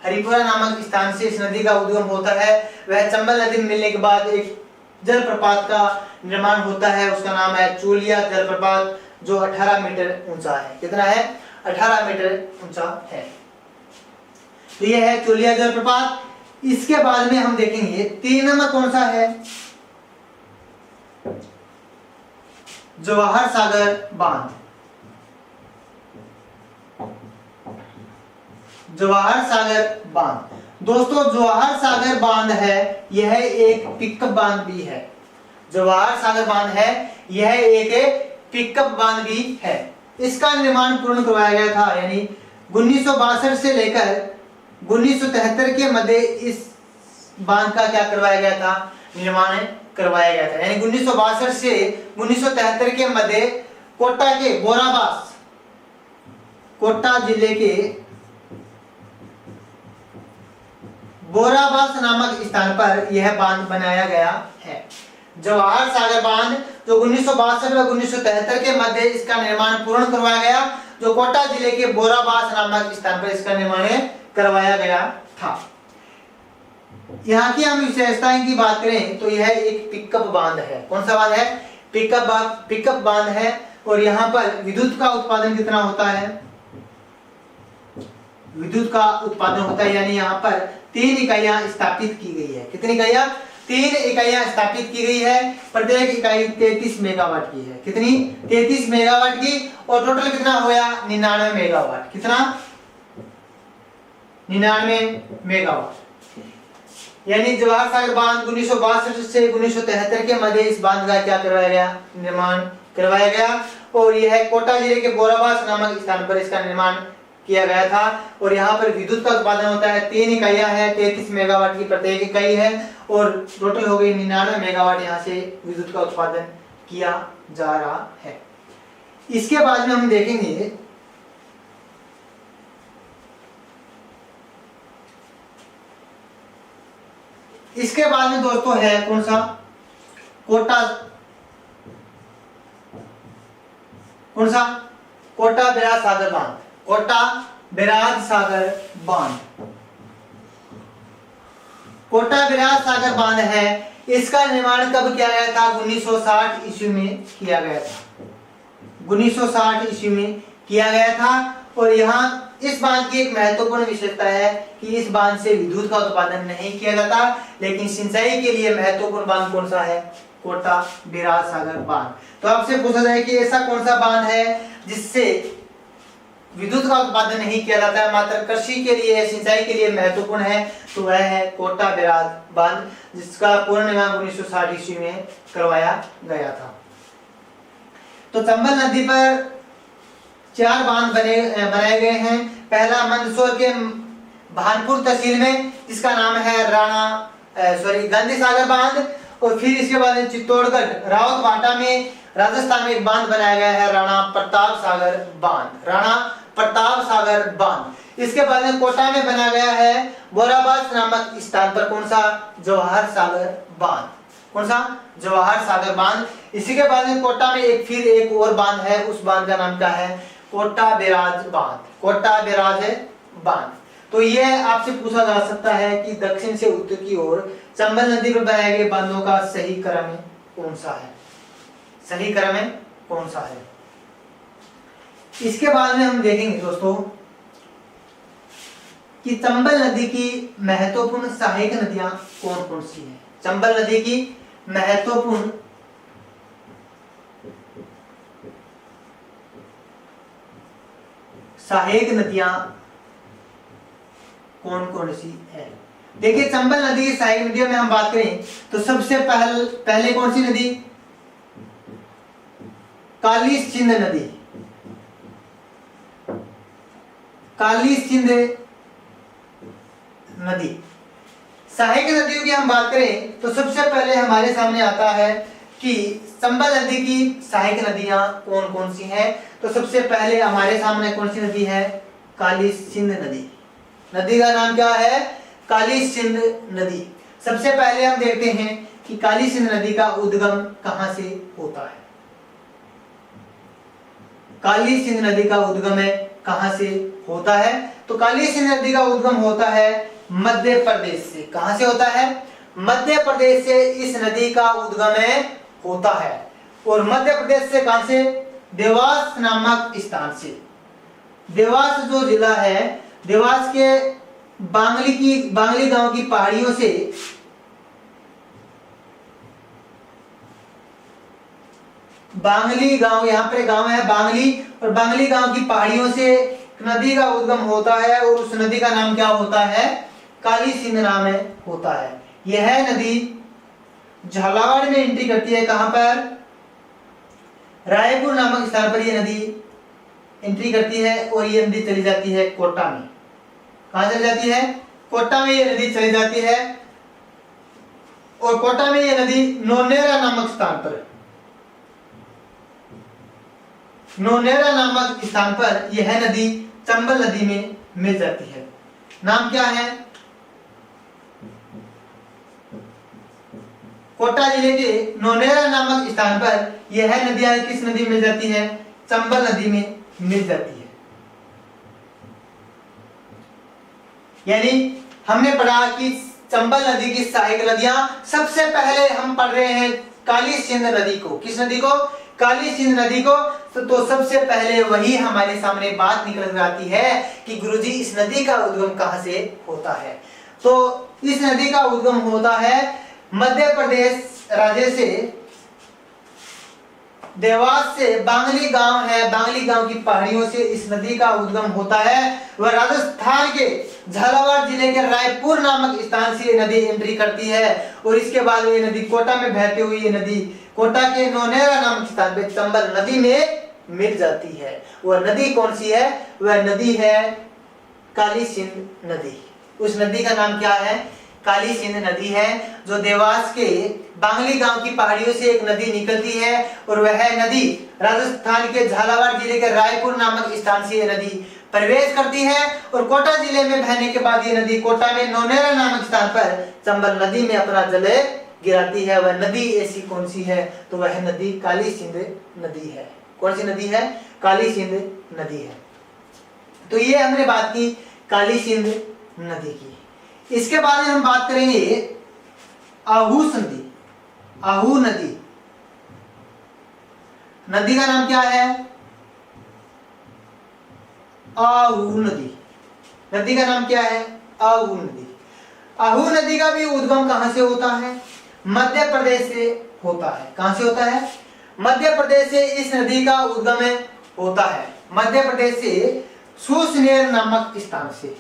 हरिपुरा नामक स्थान से इस नदी का उद्गम होता है। वह चंबल नदी में मिलने के बाद एक जलप्रपात का निर्माण होता है, उसका नाम है चूलिया जलप्रपात जो 18 मीटर ऊंचा है। कितना है, 18 मीटर ऊंचा है। तो यह है चूलिया जलप्रपात। इसके बाद में हम देखेंगे 3 नंबर कौन सा है, जवाहर सागर बांध। जवाहर सागर बांध दोस्तों, जवाहर सागर बांध है यह एक पिकअप बांध भी है। जवाहर सागर बांध है यह एक पिकअप बांध भी है। इसका निर्माण पूर्ण करवाया गया था, यानी 1962 से लेकर 1973 के मध्य इस बांध का क्या करवाया गया था, निर्माण करवाया गया था। यानी 1962 से 1973 के मध्य कोटा के बोराबास, कोटा जिले के बोराबास नामक स्थान पर यह बांध बनाया गया है। जवाहर सागर बांध जो 1962 व 1973 के मध्य इसका निर्माण पूर्ण करवाया गया, जो कोटा जिले के बोराबास नामक स्थान पर इसका निर्माण करवाया गया था। यहाँ की हम विशेषताएं की बात करें तो यह एक पिकअप बांध है। कौन सा बांध है, पिकअप बांध है। और यहाँ पर विद्युत का उत्पादन कितना होता है, विद्युत का उत्पादन होता है। यानी यहाँ पर 3 इकाइयां स्थापित की गई है। कितनी इकाइयां, 3 इकाइयां स्थापित की गई है। प्रत्येक इकाई 33 मेगावाट की है। कितनी, 33 मेगावाट की। और टोटल कितना होया, 99 मेगावाट। कितना, 99 मेगावाट। यानी जवाहर सागर बांध 1962 से 1973 के मध्य इस बांध का क्या करवाया गया, निर्माण करवाया गया। और यह कोटा जिले के बोराबास नामक स्थान पर इसका निर्माण किया गया था। और यहाँ पर विद्युत का उत्पादन होता है, 3 इकाइयां हैं, 33 मेगावाट की प्रत्येक इकाई है। और टोटल हो गई 99 मेगावाट यहाँ से विद्युत का उत्पादन किया जा रहा है। इसके बाद में हम देखेंगे इसके बाद में दोस्तों है कौन सा, कोटा, कौन सा, कोटा बैराज सागर बांध। कोटा बैराज सागर बांध, कोटा बैराज सागर बांध है। इसका निर्माण कब किया गया था, 1960 ईस्वी में किया गया था। 1960 ईस्वी में किया गया था। और यहाँ इस बांध की एक महत्वपूर्ण विशेषता है कि इस बांध से विद्युत का उत्पादन नहीं किया जाता, लेकिन सिंचाई के लिए महत्वपूर्ण बांध कौन सा है, कोटा बैराज सागर बांध। तो आपसे पूछा जाए कि ऐसा कौन सा बांध है जिससे विद्युत का उत्पादन नहीं किया जाता है, मात्र कृषि के लिए, सिंचाई के लिए महत्वपूर्ण है, तो वह है कोटा बैराज बांध, जिसका पूर्ण निर्माण 1960 ईस्वी में करवाया गया था। तो चंबल नदी पर 4 बांध बनाए गए हैं। पहला मंदसौर के भानपुर तहसील में, जिसका नाम है गांधी सागर बांध, और फिर इसके बाद चित्तौड़गढ़ रावत भाटा में राजस्थान में एक बांध बनाया गया है, राणा प्रताप सागर बांध, राणा प्रताप सागर बांध। इसके बाद में कोटा में बनाया गया है बोराबास नामक स्थान पर, कौन सा, जवाहर सागर बांध, कौन सा, जवाहर सागर बांध। इसी के बाद में कोटा में एक और बांध है, उस बांध का नाम क्या है, कोटा बैराज बांध, कोटा बैराज बांध। तो ये आपसे पूछा जा सकता है कि दक्षिण से उत्तर की ओर चंबल नदी पर बनाए गए बांधों का सही क्रम कौन सा है, सही क्रम कौन सा है। इसके बाद में हम देखेंगे दोस्तों कि चंबल नदी की महत्वपूर्ण सहायक नदियां कौन कौन सी हैं। चंबल नदी की महत्वपूर्ण सहायक नदियां कौन कौन सी है। देखिए चंबल नदी की सहायक नदियों में हम बात करें तो सबसे पहले कौन सी नदी, काली सिंध नदी, काली सिंध नदी। सहायक नदियों की हम बात करें तो सबसे पहले हमारे सामने आता है कि चंबल नदी की सहायक नदियां कौन कौन सी हैं। तो सबसे पहले हमारे सामने कौन सी नदी है, काली सिंध नदी। नदी का नाम क्या है, काली सिंध नदी। सबसे पहले हम देखते हैं कि काली सिंध नदी का उद्गम कहां से होता है। काली सिंध नदी का उद्गम कहां से होता है, तो काली सिंध नदी का उद्गम होता है मध्य प्रदेश से। कहां से होता है, मध्य प्रदेश से इस नदी का उद्गम होता है। और मध्य प्रदेश से कहां से, देवास नामक स्थान से। देवास जो जिला है, देवास के बांगली गांव की पहाड़ियों से बांगली गांव, यहाँ पर गांव है बांगली, और बांगली गांव की पहाड़ियों से नदी का उद्गम होता है और उस नदी का नाम क्या होता है, काली सिंध नाम होता है। यह नदी झालावाड़ में एंट्री करती है। कहां पर, रायपुर नामक स्थान पर यह नदी एंट्री करती है और यह नदी चली जाती है कोटा में। कहां चली जाती है, कोटा में यह नदी चली जाती है। और कोटा में यह नदी नौनेरा नामक स्थान पर, नौनेरा नामक स्थान पर यह नदी चंबल नदी में मिल जाती है। नाम क्या है, कोटा जिले के नौनेरा नामक स्थान पर यह नदियां किस नदी में मिल जाती है, चंबल नदी में मिल जाती है। यानी हमने पढ़ा कि चंबल नदी की सहायक नदियां, सबसे पहले हम पढ़ रहे हैं काली सिंध नदी को। किस नदी को, काली सिंध नदी को। तो सबसे पहले वही हमारे सामने बात निकल कर आती है कि गुरुजी इस नदी का उद्गम कहां से होता है। तो इस नदी का उद्गम होता है मध्य प्रदेश राज्य से, देवास से। बांगली गांव है, बांगली गांव की पहाड़ियों से इस नदी का उद्गम होता है। वह राजस्थान के झालावाड़ जिले के रायपुर नामक स्थान से नदी एंट्री करती है और इसके बाद ये नदी कोटा में बहती हुई ये नदी कोटा के नौनेरा नामक स्थान पे चंबल नदी में मिल जाती है। वह नदी कौन सी है, वह नदी है काली सिंध नदी। उस नदी का नाम क्या है, काली सिंध नदी है, जो देवास के बांगली गांव की पहाड़ियों से एक नदी निकलती है और वह नदी राजस्थान के झालावाड़ जिले के रायपुर नामक स्थान से यह नदी प्रवेश करती है और कोटा जिले में बहने के बाद ये नदी कोटा में नौनेरा नामक स्थान पर चंबल नदी में अपना जल गिराती है। वह नदी ऐसी कौन सी है, तो वह नदी काली सिंध नदी है। कौन सी नदी है, काली सिंध नदी है। तो ये हमने बात की काली सिंध नदी की। इसके बाद हम बात करेंगे आहू संधि, आहू नदी। नदी का नाम क्या है, आहू नदी। नदी का नाम क्या है, आहू नदी। आहू नदी का भी उद्गम कहां से होता है, मध्य प्रदेश से होता है। कहां से होता है, मध्य प्रदेश से इस नदी का उद्गम होता है, मध्य प्रदेश से। सुसनेर नामक स्थान से।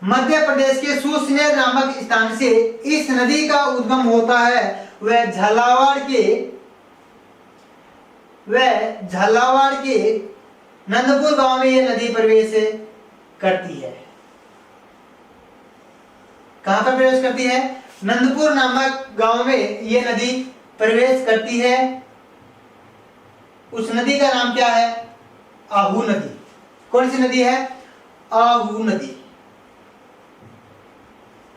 मध्य प्रदेश के सुसनेर नामक स्थान से इस नदी का उद्गम होता है। वह झालावाड़ के नंदपुर गांव में यह नदी प्रवेश करती है। कहां पर प्रवेश करती है? नंदपुर नामक गांव में यह नदी प्रवेश करती है। उस नदी का नाम क्या है? आहू नदी। कौन सी नदी है? आहू नदी।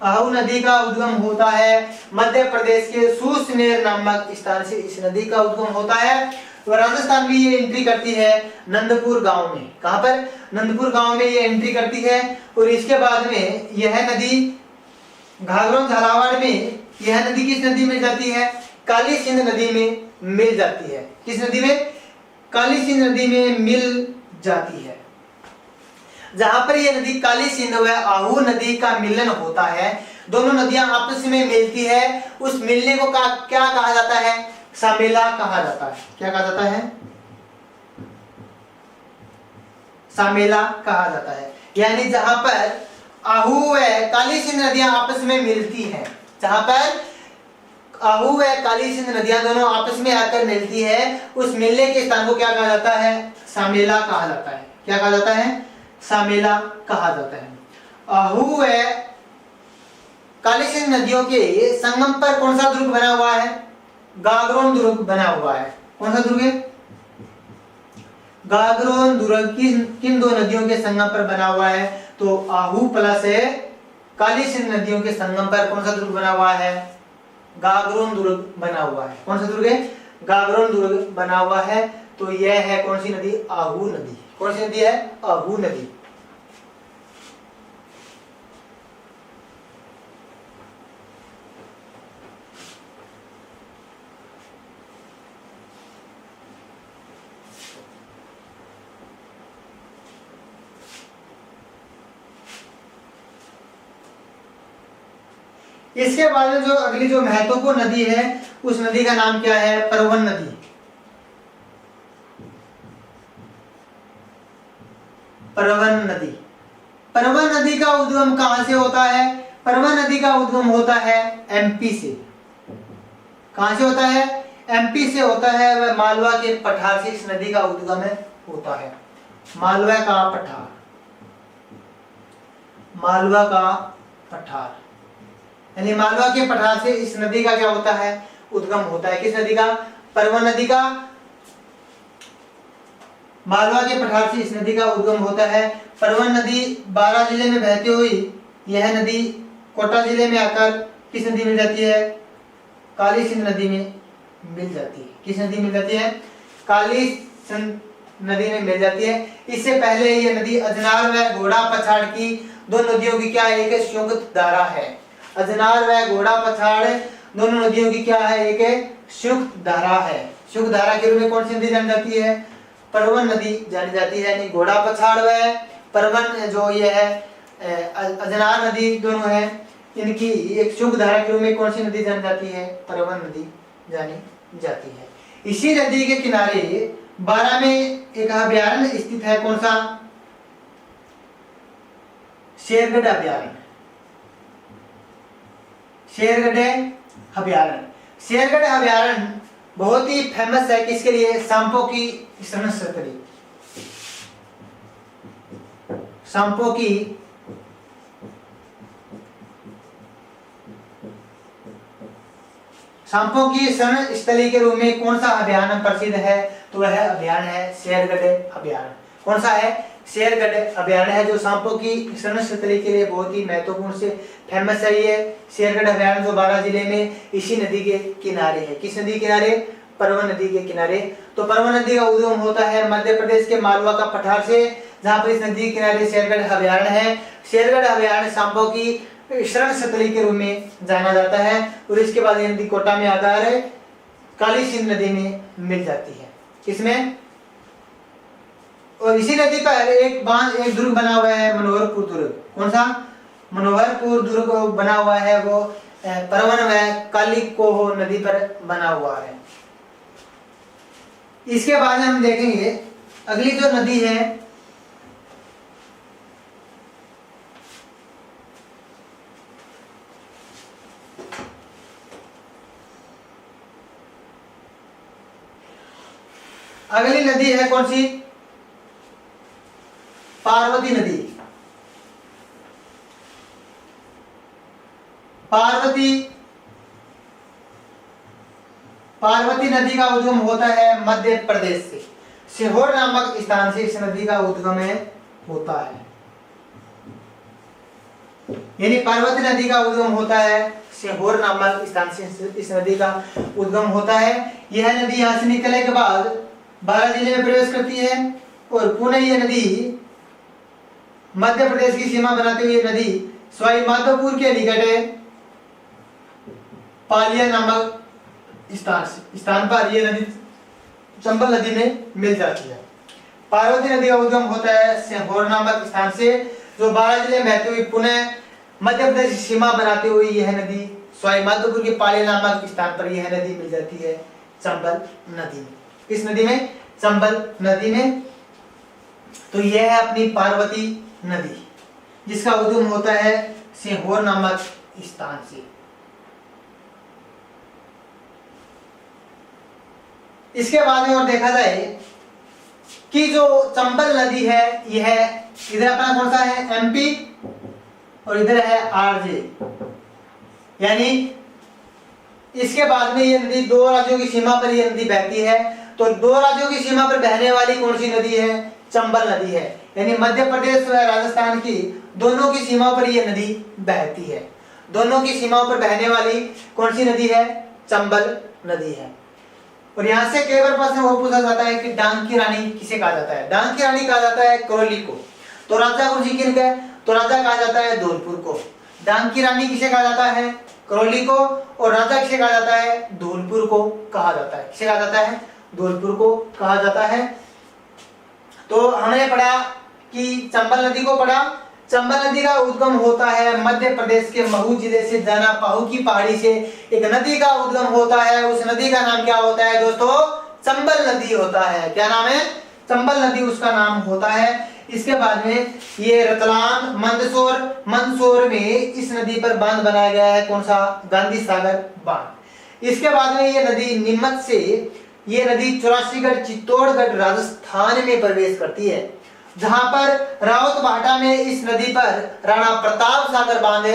आहू नदी का उद्गम होता है मध्य प्रदेश के सुसनेर नामक स्थान से इस नदी का उद्गम होता है। और राजस्थान में ये एंट्री करती है नंदपुर गांव में। कहां पर? नंदपुर गांव में ये एंट्री करती है। और इसके बाद में यह नदी घाघरा झालावाड़ में यह नदी किस नदी में जाती है? काली सिंध नदी में मिल जाती है। किस नदी में? काली सिंध नदी में मिल जाती है। जहां पर यह नदी काली सिंध व आहू नदी का मिलन होता है, दोनों नदियां आपस में मिलती है, उस मिलने को क्या कहा जाता है? सामेला कहा जाता है। क्या कहा जाता है? सामेला कहा जाता है। यानी जहां पर आहू व काली सिंध नदियां आपस में मिलती हैं, जहां पर आहू व काली सिंध नदियां दोनों आपस में आकर मिलती है, उस मिलने के स्थान को क्या कहा जाता है? सामेला कहा जाता है। क्या कहा जाता है? सामेला कहा जाता है। आहू व काली सिंध नदियों के संगम पर कौन सा दुर्ग बना हुआ है? गागरोन दुर्ग बना हुआ है। कौन सा दुर्ग है? गागरोन दुर्ग किन दो नदियों के संगम पर बना हुआ है? तो आहू प्लस काली सिंध नदियों के संगम पर कौन सा दुर्ग बना हुआ है? गागरोन दुर्ग बना हुआ है। कौन सा दुर्ग है? गागरोन दुर्ग बना हुआ है। तो यह है कौन सी नदी? आहू नदी। कौन सी नदी है? आहू नदी। इसके बाद में जो अगली जो महत्वपूर्ण नदी है, उस नदी का नाम क्या है? परवन नदी। परवन नदी। परवन नदी का उद्गम कहां से होता है? परवन नदी का उद्गम होता है एमपी से। कहां से होता है? एमपी से होता है। वह मालवा के पठार से इस नदी का उद्गम होता है। मालवा का पठार, मालवा का पठार, यानी मालवा के पठार से इस नदी का क्या होता है? उद्गम होता है। किस नदी का? परवन नदी का। मालवा के पठार से इस नदी का उद्गम होता है। परवन नदी बारां जिले में बहती हुई यह नदी कोटा जिले में आकर किस नदी में जाती है? काली सिंध नदी में मिल जाती है। किस नदी में मिल जाती है? काली सिंध नदी में मिल जाती है। इससे पहले यह नदी अजनार व घोड़ा पछाड़ की दो नदियों की क्या एक संयुक्त धारा है। अजनार व घोड़ा पछाड़ दोनों नदियों की क्या है? एक संयुक्त धारा है। संयुक्त धारा के रूप में कौन सी नदी जानी जाती है? परवन नदी जानी जाती है। यानी घोड़ा पछाड़ व परवन जो ये है अजनार नदी दोनों है, इनकी एक संयुक्त धारा के रूप में कौन सी नदी जानी जाती है? परवन नदी जानी जाती है। इसी नदी के किनारे 12 में एक अभयारण्य स्थित है। कौन सा? शेरगढ़ अभयारण्य। शेरगढ़ अभयारण्य। शेरगढ़ अभयारण्य बहुत ही फेमस है। किसके लिए? सांपों की शरण स्थली। सांपों की शरण स्थली के रूप में कौन सा अभयारण्य प्रसिद्ध है? तो वह अभयारण्य है शेरगढ़ अभयारण्य। कौन सा है? शेरगढ़ अभयारण्य है, जो सांपों की शरण स्थली के लिए बहुत ही महत्वपूर्ण से फेमस है। ये शेरगढ़ अभयारण्य जो बारां जिले में इसी नदी के किनारे है। किस नदी के किनारे? परवन नदी के किनारे। तो परवन नदी का उद्गम होता है मध्य प्रदेश के मालवा का पठार से, जहां पर इस नदी के किनारे शेरगढ़ अभयारण्य है। शेरगढ़ अभयारण्य सांपों की शरण स्थली के रूप में जाना जाता है। और इसके बाद ये नदी कोटा में आकर काली सिंध नदी में मिल जाती है। किसमें? और इसी नदी पर एक दुर्ग बना हुआ है, मनोहरपुर दुर्ग। कौन सा? मनोहरपुर दुर्ग बना हुआ है, वो परवन व काली कोह नदी पर बना हुआ है। इसके बाद में हम देखेंगे अगली जो नदी है अगली नदी है कौन सी? पार्वती नदी। पार्वती नदी का उद्गम होता है मध्य प्रदेश से, सीहोर नामक स्थान से इस नदी का उद्गम होता है। यानी पार्वती नदी का उद्गम होता है सीहोर नामक स्थान से इस नदी का उद्गम होता है। यह नदी यहाँ से निकलने के बाद 12 जिले में प्रवेश करती है और पुनः यह नदी मध्य प्रदेश की सीमा बनाते हुए नदी सवाई माधोपुर के निकट पालिया नामक स्थान पर यह नदी चंबल नदी में मिल जाती है। पार्वती नदी का उद्गम होता है सीहोर नामक स्थान से, जो 12 जिले में बहती हुई पुनः मध्य प्रदेश की सीमा बनाते हुए यह नदी सवाई माधोपुर के पालिया नामक स्थान पर यह नदी मिल जाती है चंबल नदी में। किस नदी में? चंबल नदी में। तो यह है अपनी पार्वती नदी, जिसका उद्गम होता है सीहोर नामक स्थान से। इसके बाद में और देखा जाए कि जो चंबल नदी है यह इधर अपना कौन सा है? एमपी, और इधर है आरजे। यानी इसके बाद में ये नदी 2 राज्यों की सीमा पर यह नदी बहती है। तो 2 राज्यों की सीमा पर बहने वाली कौन सी नदी है? चंबल नदी है। यानी मध्य प्रदेश व राजस्थान की दोनों की सीमा पर यह नदी बहती है। दोनों की सीमाओं पर बहने वाली कौन सी नदी है? चंबल नदी है। और यहाँ से कई बार प्रश्न वो पूछा जाता है कि डांग की रानी किसे कहा जाता है? डांग की रानी कहा जाता है करौली को। तो राजा कौन सी किन है? तो राजा कहा जाता है धौलपुर को। डांग की रानी किसे कहा जाता है? करौली को। और राजा किसे कहा जाता है? धौलपुर को कहा जाता है। किसे कहा जाता है? धौलपुर को कहा जाता है। तो हमने पढ़ा कि चंबल नदी को पढ़ा। चंबल नदी का उद्गम होता है मध्य प्रदेश के महू जिले से जाना पाहु की पहाड़ी से एक नदी का उद्गम होता है। उस नदी का नाम क्या होता है दोस्तों? चंबल नदी होता है। क्या नाम है? चंबल नदी उसका नाम होता है। इसके बाद में ये रतलाम मंदसौर में इस नदी पर बांध बनाया गया है। कौन सा? गांधी सागर बांध। इसके बाद में ये नदी नीमच से ये नदी 84गढ़ चित्तौड़गढ़ राजस्थान में प्रवेश करती है, जहां पर रावत भाटा में इस नदी पर राणा प्रताप सागर बांध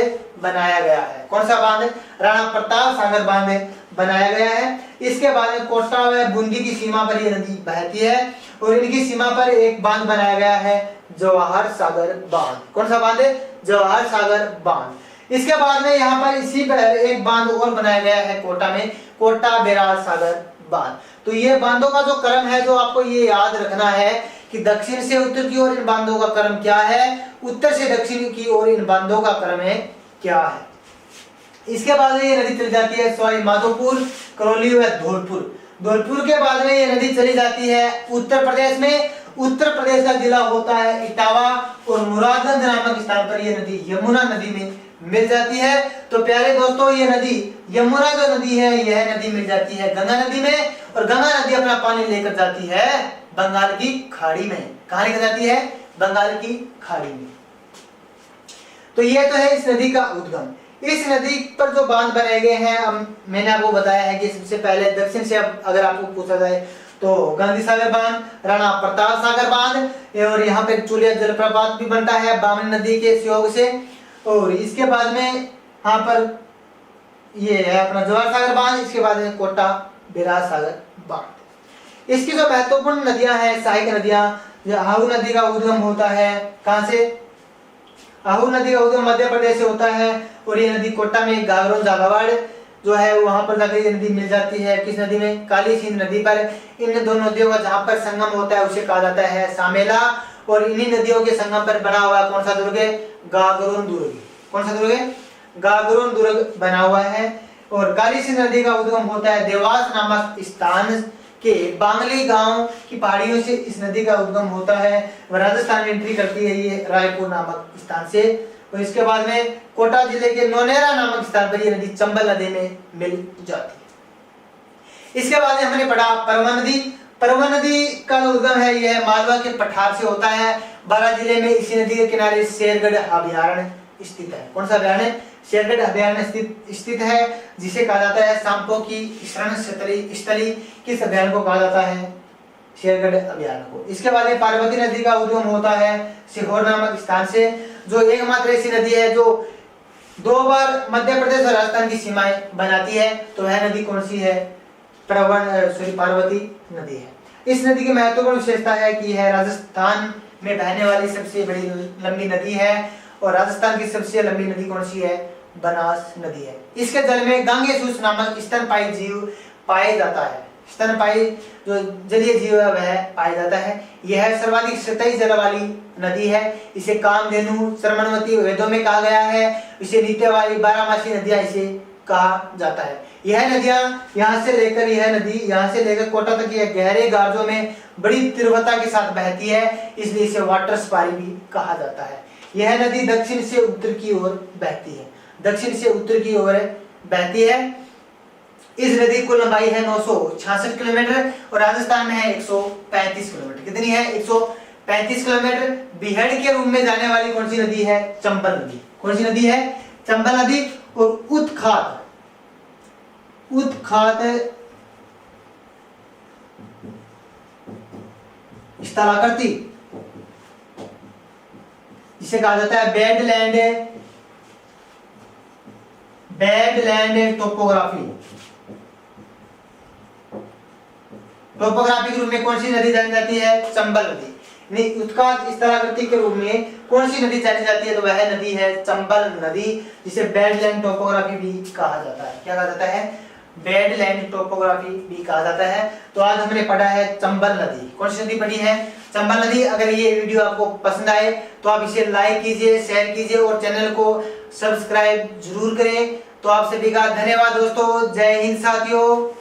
बनाया गया है। कौन सा बांध? राणा प्रताप सागर बांध बनाया गया है। इसके बाद में कोटा व बूंदी की सीमा पर यह नदी बहती है और इनकी सीमा पर एक बांध बनाया गया है जवाहर सागर बांध। कौन सा बांध है? जवाहर सागर बांध। इसके बाद में यहाँ पर इसी पर एक बांध और बनाया गया है कोटा में, कोटा बैराज सागर बांध। तो ये बांधों का जो क्रम है जो आपको ये याद रखना है कि दक्षिण से उत्तर की ओर इन बांधों का क्रम क्या है, उत्तर से दक्षिण की ओर इन बांधों का क्रम है क्या है। इसके बाद में ये नदी चली जाती है सवाई माधोपुर, करौली व धौलपुर। धौलपुर के बाद में ये नदी चली जाती है उत्तर प्रदेश में। उत्तर प्रदेश का जिला होता है इटावा और मुरादगंज नामक स्थान पर यह नदी यमुना नदी में मिल जाती है। तो प्यारे दोस्तों ये नदी यमुना जो नदी है यह नदी मिल जाती है गंगा नदी में, और गंगा नदी अपना पानी लेकर जाती है बंगाल की खाड़ी में। कहां लेकर जाती है? बंगाल की खाड़ी में। तो ये तो है इस नदी का उद्गम। इस नदी पर जो बांध बनाए गए हैं मैंने आपको बताया है कि सबसे पहले दक्षिण से अगर आपको पूछा जाए तो गांधी सागर बांध, राणा प्रताप सागर बांध, और यहाँ पे चुलिया जलप्रपात भी बनता है बामनी नदी के सहयोग से। और इसके बाद में यहाँ पर ये है अपना जवाहर सागर बांध। इसके बाद में कोटा बैराज सागर बांध। इसकी जो महत्वपूर्ण नदियां हैं सहायक नदियां, आहू नदी का उद्गम होता है कहां से? आहू नदी का उद्गम मध्य प्रदेश से होता है और ये नदी कोटा में गागरोन जागावाड़ जो है वहां पर जाकर ये नदी मिल जाती है। किस नदी में? काली सिंध नदी पर। इन दोनों नदियों का जहां पर संगम होता है उसे कहा जाता है सामेला, और इन्हीं नदियों के संगम पर बना हुआ कौन सा दुर्ग है? गागरोन दुर्ग। कौन सा दुर्ग है? गागरोन दुर्ग बना हुआ है। और काली सिंध नदी का उद्गम होता है देवास नामक स्थान के बांगली गांव की पहाड़ियों से इस नदी का उद्गम होता है। राजस्थान में एंट्री करती है ये रायपुर नामक स्थान से। और इसके बाद में कोटा जिले के नोनेरा नामक स्थान पर ये नदी चंबल नदी में मिल जाती है। इसके बाद में हमने पढ़ा परमा नदी। परवन नदी का उद्गम है यह मालवा के पठार से होता है। बारां जिले में इसी नदी के किनारे शेरगढ़ अभयारण्य स्थित है। कौन सा अभयारण्य? शेरगढ़ अभयारण्य स्थित है, जिसे कहा जाता है सांपों की शरण स्थली। किस अभयारण्य को कहा जाता है? शेरगढ़ अभयारण्य को। इसके बाद पार्वती नदी का उद्गम होता है सीहोर नामक स्थान से, जो एकमात्र ऐसी नदी है जो 2 बार मध्य प्रदेश और राजस्थान की सीमाएं बनाती है। तो वह नदी कौन सी है? पार्वती नदी है। इस नदी की महत्वपूर्ण विशेषता है कि यह राजस्थान में बहने वाली सबसे बड़ी लंबी नदी है। और राजस्थान की सबसे लंबी नदी कौन सी है? बनास नदी है। इसके जल में गांगेसूस नामक स्तनपायी जीव पाया जाता है। स्तनपायी जो जलीय जीव है वह पाया जाता है। यह सर्वाधिक सतही जल वाली नदी है। इसे कामधेनु, श्रमणवती वेदों में कहा गया है। इसे नित्यवाली, बारहमासी नदियां इसे कहा जाता है। यह नदियां यहाँ से लेकर कोटा तक यह गहरे गार्जों में बड़ी तीव्रता के साथ बहती है, इसलिए इसे वाटर स्पारी भी कहा जाता है। यह नदी दक्षिण से उत्तर की ओर बहती है। इस नदी की लंबाई है 966 किलोमीटर और राजस्थान में है 135 किलोमीटर। कितनी है? 135 किलोमीटर। बिहड़ के रूप में जाने वाली कौन सी नदी है? चंबल नदी। कौन सी नदी है? चंबल नदी। और उत्खात स्थलाकृति, इसे कहा जाता है बेडलैंड टोपोग्राफी के रूप में कौन सी नदी जानी जाती है? चंबल नदी। उत्खात स्थलाकृति के रूप में कौन सी नदी जानी जाती है? तो वह नदी है चंबल नदी, जिसे बेडलैंड टोपोग्राफी भी कहा जाता है। क्या कहा जाता है? बेडलैंड टोपोग्राफी भी कहा जाता है। तो आज हमने पढ़ा है चंबल नदी। कौन सी नदी पढ़ी है? चंबल नदी। अगर ये वीडियो आपको पसंद आए तो आप इसे लाइक कीजिए, शेयर कीजिए और चैनल को सब्सक्राइब जरूर करें। तो आप सभी का धन्यवाद दोस्तों। जय हिंद साथियों।